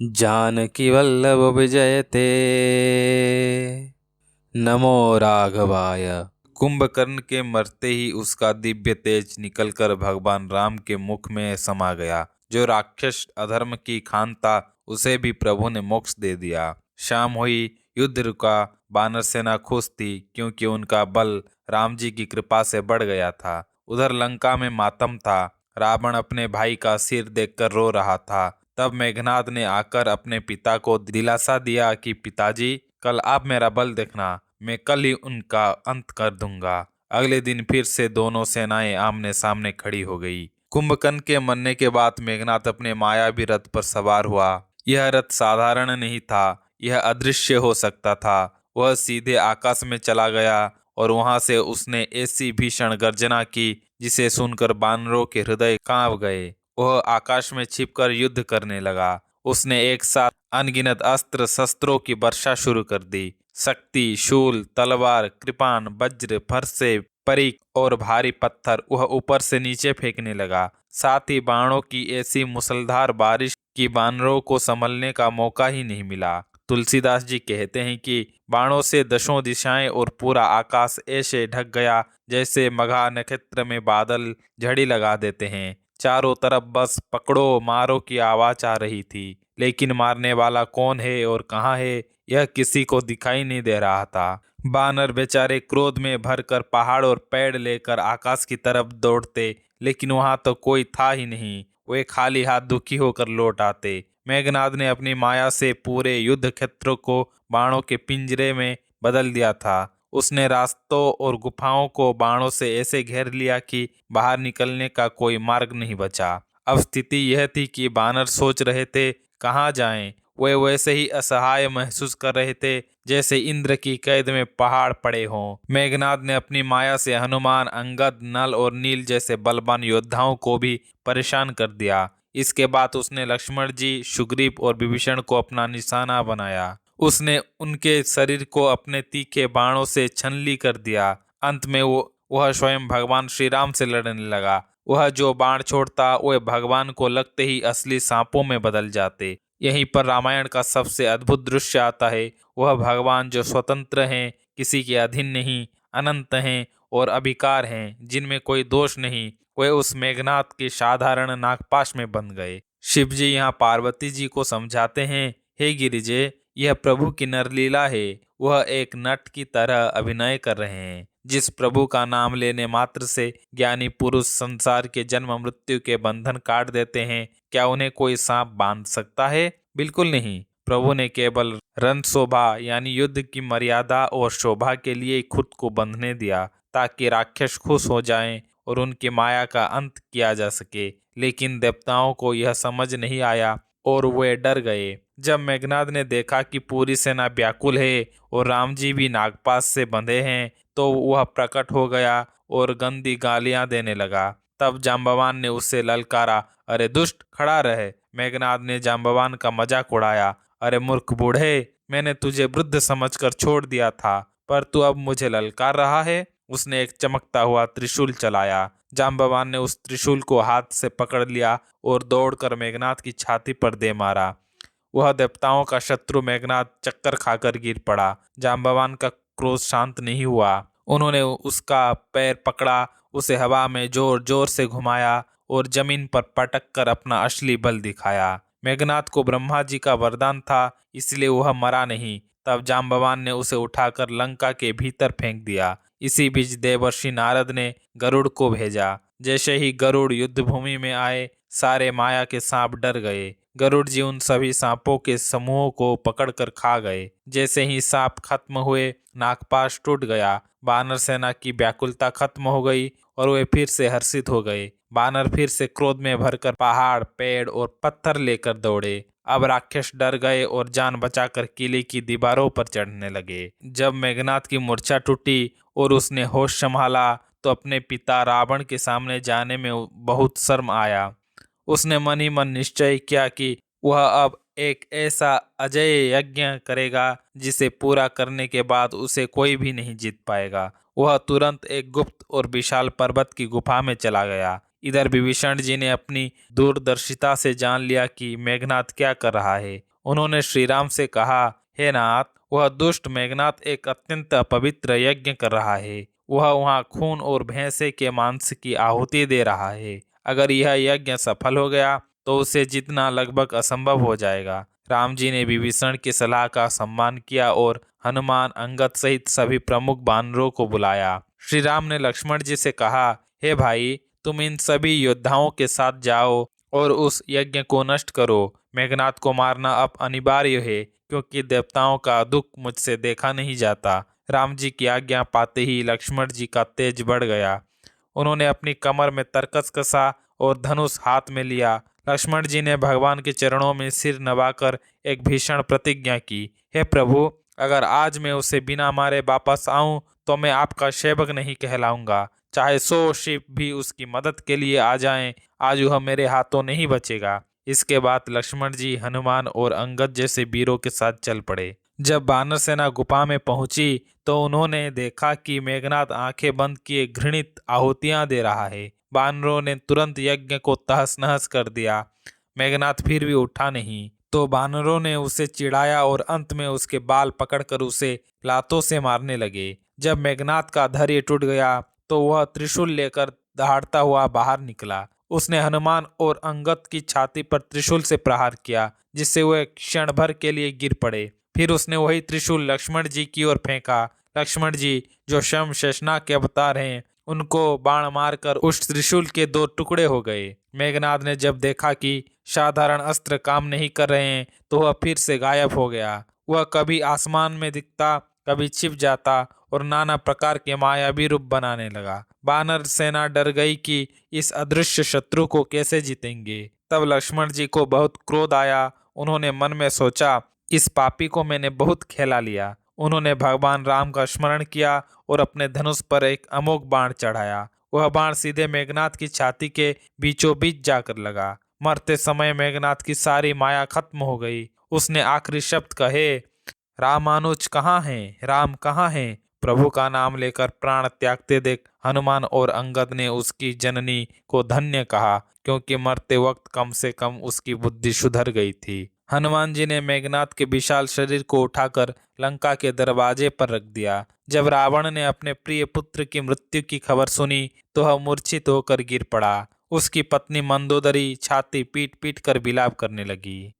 जानकी वल्लभ विजयते। नमो राघवाय। कुंभकर्ण के मरते ही उसका दिव्य तेज निकलकर भगवान राम के मुख में समा गया। जो राक्षस अधर्म की खान था उसे भी प्रभु ने मोक्ष दे दिया। शाम हुई, युद्ध रुका। वानर सेना खुश थी क्योंकि उनका बल राम जी की कृपा से बढ़ गया था। उधर लंका में मातम था। रावण अपने भाई का सिर देखकर रो रहा था। तब मेघनाद ने आकर अपने पिता को दिलासा दिया कि पिताजी, कल आप मेरा बल देखना, मैं कल ही उनका अंत कर दूंगा। अगले दिन फिर से दोनों सेनाएं आमने सामने खड़ी हो गई। कुंभकर्ण के मरने के बाद मेघनाद अपने मायावी रथ पर सवार हुआ। यह रथ साधारण नहीं था, यह अदृश्य हो सकता था। वह सीधे आकाश में चला गया और वहां से उसने ऐसी भीषण गर्जना की जिसे सुनकर बानरों के हृदय कांप गए। वह आकाश में छिपकर युद्ध करने लगा। उसने एक साथ अनगिनत अस्त्र शस्त्रों की वर्षा शुरू कर दी। शक्ति, शूल, तलवार, कृपाण, वज्र, फरसे, परिक और भारी पत्थर वह ऊपर से नीचे फेंकने लगा। साथ ही बाणों की ऐसी मुसलधार बारिश कि बानरों को संभलने का मौका ही नहीं मिला। तुलसीदास जी कहते हैं कि बाणों से दशों दिशाएं और पूरा आकाश ऐसे ढक गया जैसे मघा नक्षत्र में बादल झड़ी लगा देते हैं। चारों तरफ बस पकड़ो मारो की आवाज आ रही थी, लेकिन मारने वाला कौन है और कहाँ है यह किसी को दिखाई नहीं दे रहा था। बानर बेचारे क्रोध में भरकर पहाड़ और पेड़ लेकर आकाश की तरफ दौड़ते, लेकिन वहां तो कोई था ही नहीं। वे खाली हाथ दुखी होकर लौट आते। मेघनाद ने अपनी माया से पूरे युद्ध क्षेत्र को बाणों के पिंजरे में बदल दिया था। उसने रास्तों और गुफाओं को बाणों से ऐसे घेर लिया कि बाहर निकलने का कोई मार्ग नहीं बचा। अब स्थिति यह थी कि बानर सोच रहे थे कहाँ जाएं। वे वैसे ही असहाय महसूस कर रहे थे जैसे इंद्र की कैद में पहाड़ पड़े हों। मेघनाद ने अपनी माया से हनुमान, अंगद, नल और नील जैसे बलवान योद्धाओं को भी परेशान कर दिया। इसके बाद उसने लक्ष्मण जी, सुग्रीव और विभीषण को अपना निशाना बनाया। उसने उनके शरीर को अपने तीखे बाणों से छलनी कर दिया। अंत में वह स्वयं भगवान श्री राम से लड़ने लगा। वह जो बाण छोड़ता वह भगवान को लगते ही असली सांपों में बदल जाते। यहीं पर रामायण का सबसे अद्भुत दृश्य आता है। वह भगवान जो स्वतंत्र हैं, किसी के अधीन नहीं, अनंत हैं और अभिकार हैं, जिनमें कोई दोष नहीं, वे उस मेघनाद के साधारण नागपाश में बन गए। शिव जी यहाँ पार्वती जी को समझाते हैं, हे गिरिजे, यह प्रभु की नरलीला है। वह एक नट की तरह अभिनय कर रहे हैं। जिस प्रभु का नाम लेने मात्र से ज्ञानी पुरुष संसार के जन्म मृत्यु के बंधन काट देते हैं, क्या उन्हें कोई सांप बांध सकता है? बिल्कुल नहीं। प्रभु ने केवल रण शोभा यानी युद्ध की मर्यादा और शोभा के लिए खुद को बंधने दिया ताकि राक्षस खुश हो जाएं और उनकी माया का अंत किया जा सके। लेकिन देवताओं को यह समझ नहीं आया और वे डर गए। जब मेघनाद ने देखा कि पूरी सेना व्याकुल है और राम जी भी नागपाश से बंधे हैं, तो वह प्रकट हो गया और गंदी गालियां देने लगा। तब जाम्बवान ने उससे ललकारा, अरे दुष्ट, खड़ा रहे। मेघनाद ने जाम्बवान का मजाक उड़ाया, अरे मूर्ख बूढ़े, मैंने तुझे वृद्ध समझकर छोड़ दिया था, पर तू अब मुझे ललकार रहा है। उसने एक चमकता हुआ त्रिशूल चलाया। जाम्बवान ने उस त्रिशूल को हाथ से पकड़ लिया और दौड़कर मेघनाद की छाती पर दे मारा। वह देवताओं का शत्रु मेघनाद चक्कर खाकर गिर पड़ा। जाम्बवान का क्रोध शांत नहीं हुआ। उन्होंने उसका पैर पकड़ा, उसे हवा में जोर जोर से घुमाया और जमीन पर पटक कर अपना असली बल दिखाया। मेघनाद को ब्रह्मा जी का वरदान था, इसलिए वह मरा नहीं। तब जाम्बवान ने उसे उठाकर लंका के भीतर फेंक दिया। इसी बीच देवर्षि नारद ने गरुड़ को भेजा। जैसे ही गरुड़ युद्ध भूमि में आए, सारे माया के सांप डर गए। गरुड़ जी उन सभी सांपों के समूह को पकड़कर खा गए। जैसे ही सांप खत्म हुए, नागपाश टूट गया। बानर सेना की व्याकुलता खत्म हो गई और वे फिर से हर्षित हो गए। बानर फिर से क्रोध में भरकर पहाड़, पेड़ और पत्थर लेकर दौड़े। अब राक्षस डर गए और जान बचाकर किले की दीवारों पर चढ़ने लगे। जब मेघनाद की मूर्छा टूटी और उसने होश संभाला, तो अपने पिता रावण के सामने जाने में बहुत शर्म आया। उसने मन ही मन निश्चय किया कि वह अब एक ऐसा अजय यज्ञ करेगा जिसे पूरा करने के बाद उसे कोई भी नहीं जीत पाएगा। वह तुरंत एक गुप्त और विशाल पर्वत की गुफा में चला गया। इधर विभीषण जी ने अपनी दूरदर्शिता से जान लिया कि मेघनाथ क्या कर रहा है। उन्होंने श्री राम से कहा, हे नाथ, वह दुष्ट मेघनाथ एक अत्यंत अपवित्र यज्ञ कर रहा है। वह वहाँ खून और भैंसे के मांस की आहुति दे रहा है। अगर यह यज्ञ सफल हो गया तो उसे जीतना लगभग असंभव हो जाएगा। राम जी ने विभीषण की सलाह का सम्मान किया और हनुमान, अंगद सहित सभी प्रमुख वानरों को बुलाया। श्री राम ने लक्ष्मण जी से कहा, हे भाई, तुम इन सभी योद्धाओं के साथ जाओ और उस यज्ञ को नष्ट करो। मेघनाथ को मारना अब अनिवार्य है, क्योंकि देवताओं का दुख मुझसे देखा नहीं जाता। राम जी की आज्ञा पाते ही लक्ष्मण जी का तेज बढ़ गया। उन्होंने अपनी कमर में तरकस कसा और धनुष हाथ में लिया। लक्ष्मण जी ने भगवान के चरणों में सिर नवाकर एक भीषण प्रतिज्ञा की, हे प्रभु, अगर आज मैं उसे बिना मारे वापस आऊं तो मैं आपका सेवक नहीं कहलाऊंगा। चाहे 100 शिव भी उसकी मदद के लिए आ जाएं, आज वह मेरे हाथों नहीं बचेगा। इसके बाद लक्ष्मण जी हनुमान और अंगद जैसे वीरों के साथ चल पड़े। जब वानर सेना गुफा में पहुंची तो उन्होंने देखा कि मेघनाथ आंखें बंद किए घृणित आहुतियां दे रहा है। वानरों ने तुरंत यज्ञ को तहस नहस कर दिया। मेघनाथ फिर भी उठा नहीं तो वानरों ने उसे चिढ़ाया और अंत में उसके बाल पकड़कर उसे लातों से मारने लगे। जब मेघनाथ का धैर्य टूट गया तो वह त्रिशूल लेकर दहाड़ता हुआ बाहर निकला। उसने हनुमान और अंगद की छाती पर त्रिशूल से प्रहार किया, जिससे वे क्षण भर के लिए गिर पड़े। फिर उसने वही त्रिशूल लक्ष्मण जी की ओर फेंका। लक्ष्मण जी, जो स्वयं शेषनाग के अवतार हैं, उनको बाण मारकर उस त्रिशूल के 2 टुकड़े हो गए। मेघनाथ ने जब देखा कि साधारण अस्त्र काम नहीं कर रहे हैं तो वह फिर से गायब हो गया। वह कभी आसमान में दिखता, कभी छिप जाता और नाना प्रकार के मायावी रूप बनाने लगा। वानर सेना डर गई कि इस अदृश्य शत्रु को कैसे जीतेंगे। तब लक्ष्मण जी को बहुत क्रोध आया। उन्होंने मन में सोचा, इस पापी को मैंने बहुत खेला लिया। उन्होंने भगवान राम का स्मरण किया और अपने धनुष पर एक अमोघ बाण चढ़ाया। वह बाण सीधे मेघनाथ की छाती के बीचों बीच जाकर लगा। मरते समय मेघनाथ की सारी माया खत्म हो गई। उसने आखिरी शब्द कहे, रामानुज कहाँ हैं, राम कहाँ हैं। प्रभु का नाम लेकर प्राण त्यागते देख हनुमान और अंगद ने उसकी जननी को धन्य कहा, क्योंकि मरते वक्त कम से कम उसकी बुद्धि सुधर गई थी। हनुमान जी ने मेघनाथ के विशाल शरीर को उठाकर लंका के दरवाजे पर रख दिया। जब रावण ने अपने प्रिय पुत्र की मृत्यु की खबर सुनी तो वह मूर्छित होकर गिर पड़ा। उसकी पत्नी मंदोदरी छाती पीट पीट कर विलाप करने लगी।